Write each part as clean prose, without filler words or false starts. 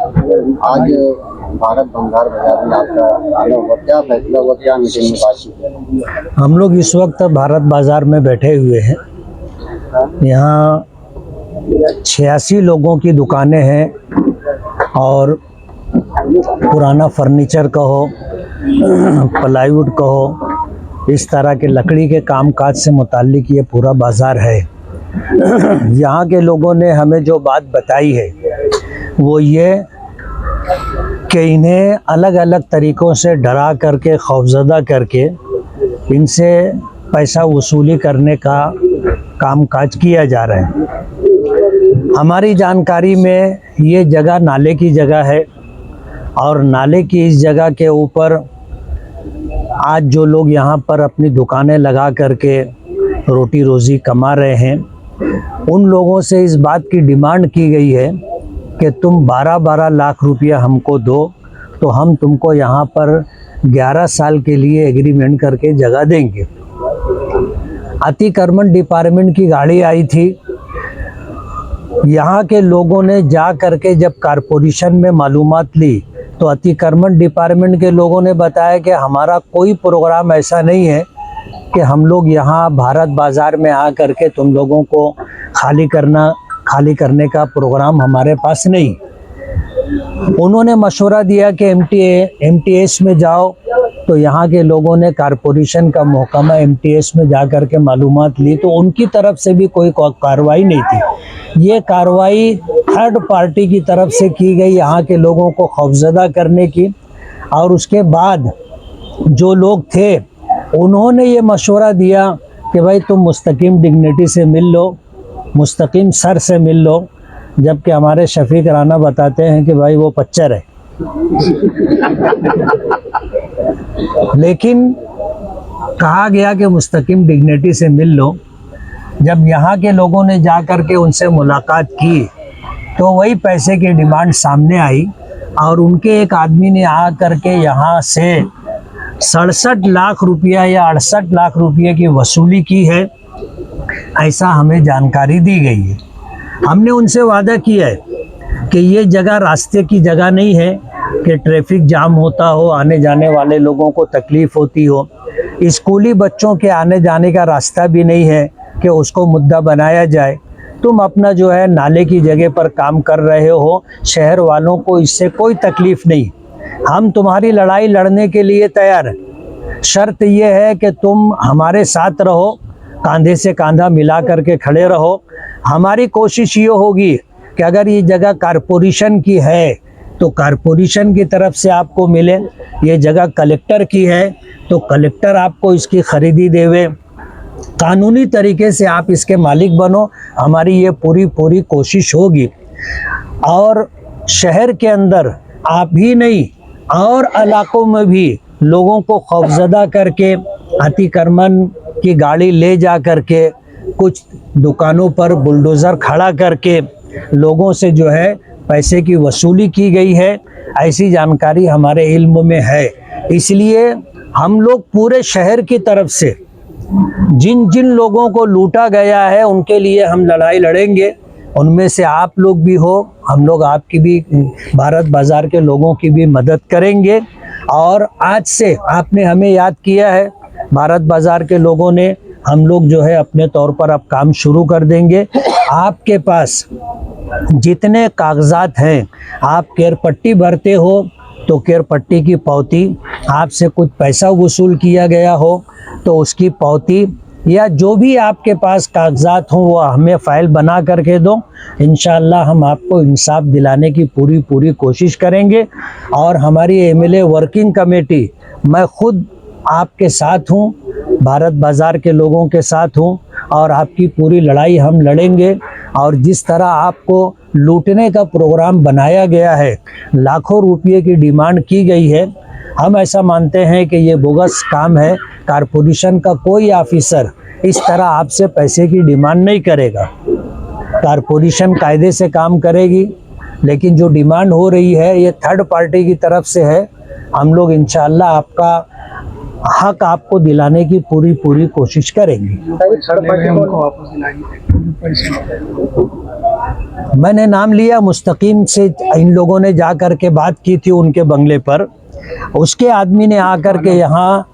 आज भारत भंगार बाजार में आपका आना हुआ, क्या फैसला हुआ, क्या मीटिंग में बातचीत? हम लोग इस वक्त भारत बाजार में बैठे हुए हैं। यहाँ 86 लोगों की दुकानें हैं और पुराना फर्नीचर कहो, प्लाईवुड कहो, इस तरह के लकड़ी के कामकाज से मुताल्लिक ये पूरा बाज़ार है। यहाँ के लोगों ने हमें जो बात बताई है वो ये कि इन्हें अलग अलग तरीक़ों से डरा करके, खौफज़दा करके इनसे पैसा वसूली करने का कामकाज किया जा रहा है। हमारी जानकारी में ये जगह नाले की जगह है और नाले की इस जगह के ऊपर आज जो लोग यहाँ पर अपनी दुकानें लगा करके रोटी रोज़ी कमा रहे हैं, उन लोगों से इस बात की डिमांड की गई है कि तुम 12-12 लाख रुपया हमको दो तो हम तुमको यहाँ पर 11 साल के लिए एग्रीमेंट करके जगह देंगे। अतिक्रमण डिपार्टमेंट की गाड़ी आई थी। यहाँ के लोगों ने जा करके जब कारपोरेशन में मालूमात ली तो अतिक्रमण डिपार्टमेंट के लोगों ने बताया कि हमारा कोई प्रोग्राम ऐसा नहीं है कि हम लोग यहाँ भारत बाज़ार में आ करके तुम लोगों को खाली करने का प्रोग्राम हमारे पास नहीं। उन्होंने मशवरा दिया कि एमटीएस में जाओ, तो यहाँ के लोगों ने कारपोरेशन का महकमा एमटीएस में जा कर के मालूमात ली तो उनकी तरफ से भी कोई कार्रवाई नहीं थी। ये कार्रवाई थर्ड पार्टी की तरफ से की गई यहाँ के लोगों को खौफज़दा करने की। और उसके बाद जो लोग थे उन्होंने ये मशवरा दिया कि भाई तुम मुस्तकीम डिग्निटी से मिल लो, मुस्तकीम सर से मिल लो, जबकि हमारे शफीक राना बताते हैं कि भाई वो पच्चर है। लेकिन कहा गया कि मुस्तकीम डिग्निटी से मिल लो। जब यहाँ के लोगों ने जा कर के उनसे मुलाकात की तो वही पैसे की डिमांड सामने आई और उनके एक आदमी ने आ कर के यहाँ से 67 लाख रुपया या 68 लाख रुपये की वसूली की है, ऐसा हमें जानकारी दी गई है। हमने उनसे वादा किया है कि ये जगह रास्ते की जगह नहीं है कि ट्रैफिक जाम होता हो, आने जाने वाले लोगों को तकलीफ़ होती हो। स्कूली बच्चों के आने जाने का रास्ता भी नहीं है कि उसको मुद्दा बनाया जाए। तुम अपना जो है नाले की जगह पर काम कर रहे हो, शहर वालों को इससे कोई तकलीफ़ नहीं। हम तुम्हारी लड़ाई लड़ने के लिए तैयार हैं। शर्त यह है कि तुम हमारे साथ रहो, कंधे से कंधा मिला करके खड़े रहो। हमारी कोशिश ये होगी कि अगर ये जगह कारपोरेशन की है तो कारपोरेशन की तरफ से आपको मिले, ये जगह कलेक्टर की है तो कलेक्टर आपको इसकी खरीदी देवे, कानूनी तरीके से आप इसके मालिक बनो। हमारी ये पूरी कोशिश होगी। और शहर के अंदर आप ही नहीं और इलाकों में भी लोगों को खौफज़दा करके अतिक्रमण की गाड़ी ले जा करके कुछ दुकानों पर बुलडोज़र खड़ा करके लोगों से जो है पैसे की वसूली की गई है, ऐसी जानकारी हमारे इल्म में है। इसलिए हम लोग पूरे शहर की तरफ से जिन जिन लोगों को लूटा गया है उनके लिए हम लड़ाई लड़ेंगे। उनमें से आप लोग भी हो, हम लोग आपकी भी, भारत बाज़ार के लोगों की भी मदद करेंगे। और आज से आपने हमें याद किया है, भारत बाज़ार के लोगों ने, हम लोग जो है अपने तौर पर अब काम शुरू कर देंगे। आपके पास जितने कागजात हैं, आप केयर पट्टी भरते हो तो केयर पट्टी की पावती, आपसे कुछ पैसा वसूल किया गया हो तो उसकी पावती, या जो भी आपके पास कागजात हों वो हमें फ़ाइल बना करके दो। इंशाअल्लाह हम आपको इंसाफ दिलाने की पूरी कोशिश करेंगे। और हमारी एमएलए वर्किंग कमेटी, मैं खुद आपके साथ हूँ, भारत बाज़ार के लोगों के साथ हूँ और आपकी पूरी लड़ाई हम लड़ेंगे। और जिस तरह आपको लूटने का प्रोग्राम बनाया गया है, लाखों रुपये की डिमांड की गई है, हम ऐसा मानते हैं कि ये बोगस काम है। कारपोरेशन का कोई ऑफिसर इस तरह आपसे पैसे की डिमांड नहीं करेगा। कारपोरेशन कायदे से काम करेगी, लेकिन जो डिमांड हो रही है ये थर्ड पार्टी की तरफ से है। हम लोग इंशाअल्लाह आपका हक आपको दिलाने की पूरी कोशिश करेंगे। थर्ड पार्टी मैंने नाम लिया मुस्तकीम से, इन लोगों ने जा कर के बात की थी उनके बंगले पर। उसके आदमी ने आकर के यहाँ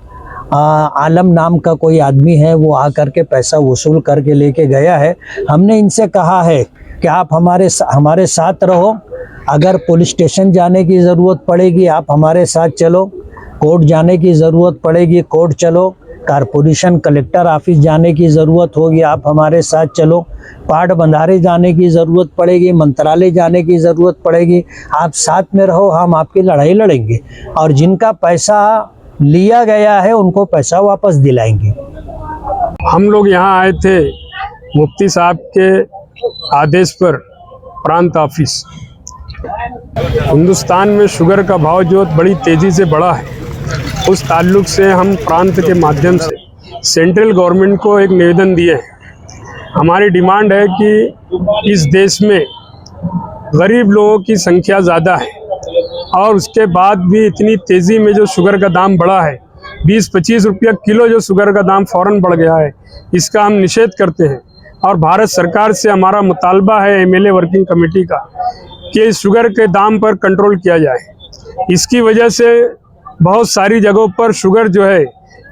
आलम नाम का कोई आदमी है, वो आकर के पैसा वसूल करके लेके गया है। हमने इनसे कहा है कि आप हमारे साथ रहो, अगर पुलिस स्टेशन जाने की ज़रूरत पड़ेगी आप हमारे साथ चलो, कोर्ट जाने की ज़रूरत पड़ेगी कोर्ट चलो, कारपोरेशन कलेक्टर ऑफिस जाने की ज़रूरत होगी आप हमारे साथ चलो, पाट बंधारे जाने की ज़रूरत पड़ेगी, मंत्रालय जाने की ज़रूरत पड़ेगी, आप साथ में रहो, हम आपकी लड़ाई लड़ेंगे और जिनका पैसा लिया गया है उनको पैसा वापस दिलाएंगे। हम लोग यहाँ आए थे मुफ्ती साहब के आदेश पर प्रांत ऑफिस। हिंदुस्तान में शुगर का भाव जो बड़ी तेज़ी से बढ़ा है, उस ताल्लुक से हम प्रांत के माध्यम से सेंट्रल गवर्नमेंट को एक निवेदन दिए हैं। हमारी डिमांड है कि इस देश में गरीब लोगों की संख्या ज़्यादा है और उसके बाद भी इतनी तेज़ी में जो शुगर का दाम बढ़ा है, 20-25 रुपया किलो जो शुगर का दाम फ़ौरन बढ़ गया है, इसका हम निषेध करते हैं। और भारत सरकार से हमारा मुतालबा है एमएलए वर्किंग कमेटी का कि शुगर के दाम पर कंट्रोल किया जाए। इसकी वजह से बहुत सारी जगहों पर शुगर जो है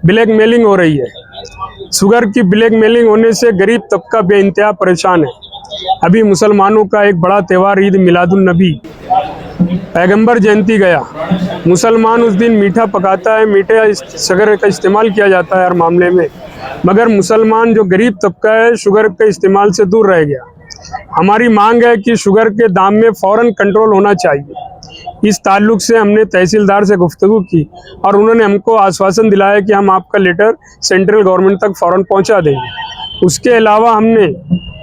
ब्लैक मेलिंग हो रही है। शुगर की ब्लैक मेलिंग होने से गरीब तबका बेइंतहा परेशान है। अभी मुसलमानों का एक बड़ा त्यौहार ईद मिलादुन नबी, पैगंबर जयंती गया। मुसलमान उस दिन मीठा पकाता है, मीठे शुगर का इस्तेमाल किया जाता है हर मामले में, मगर मुसलमान जो गरीब तबका है शुगर के इस्तेमाल से दूर रह गया। हमारी मांग है कि शुगर के दाम में फ़ौरन कंट्रोल होना चाहिए। इस ताल्लुक से हमने तहसीलदार से गुफ्तगू की और उन्होंने हमको आश्वासन दिलाया कि हम आपका लेटर सेंट्रल गवर्नमेंट तक फ़ौरन पहुंचा देंगे। उसके अलावा हमने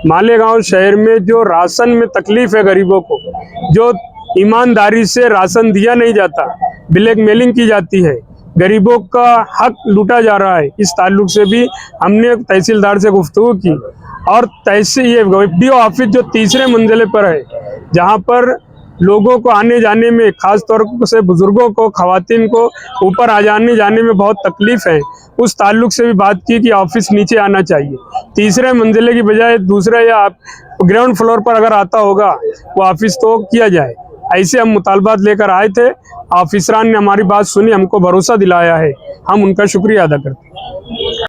मालेगांव शहर में जो राशन में तकलीफ़ है गरीबों को, जो ईमानदारी से राशन दिया नहीं जाता, ब्लैक मेलिंग की जाती है, गरीबों का हक लूटा जा रहा है, इस ताल्लुक से भी हमने तहसीलदार से गुफ्तगू की। और तहसील ये FDO ऑफिस जो तीसरे मंजिले पर है, जहाँ पर लोगों को आने जाने में, ख़ास तौर से बुज़ुर्गों को, ख़वातीन को ऊपर आ जाने जाने में बहुत तकलीफ़ है, उस ताल्लुक से भी बात की कि ऑफिस नीचे आना चाहिए। तीसरे मंजिले की बजाय दूसरे या ग्राउंड फ्लोर पर अगर आता होगा वो ऑफिस तो किया जाए। ऐसे हम मुतालबात लेकर आए थे। ऑफिसरान ने हमारी बात सुनी, हमको भरोसा दिलाया है, हम उनका शुक्रिया अदा करते हैं।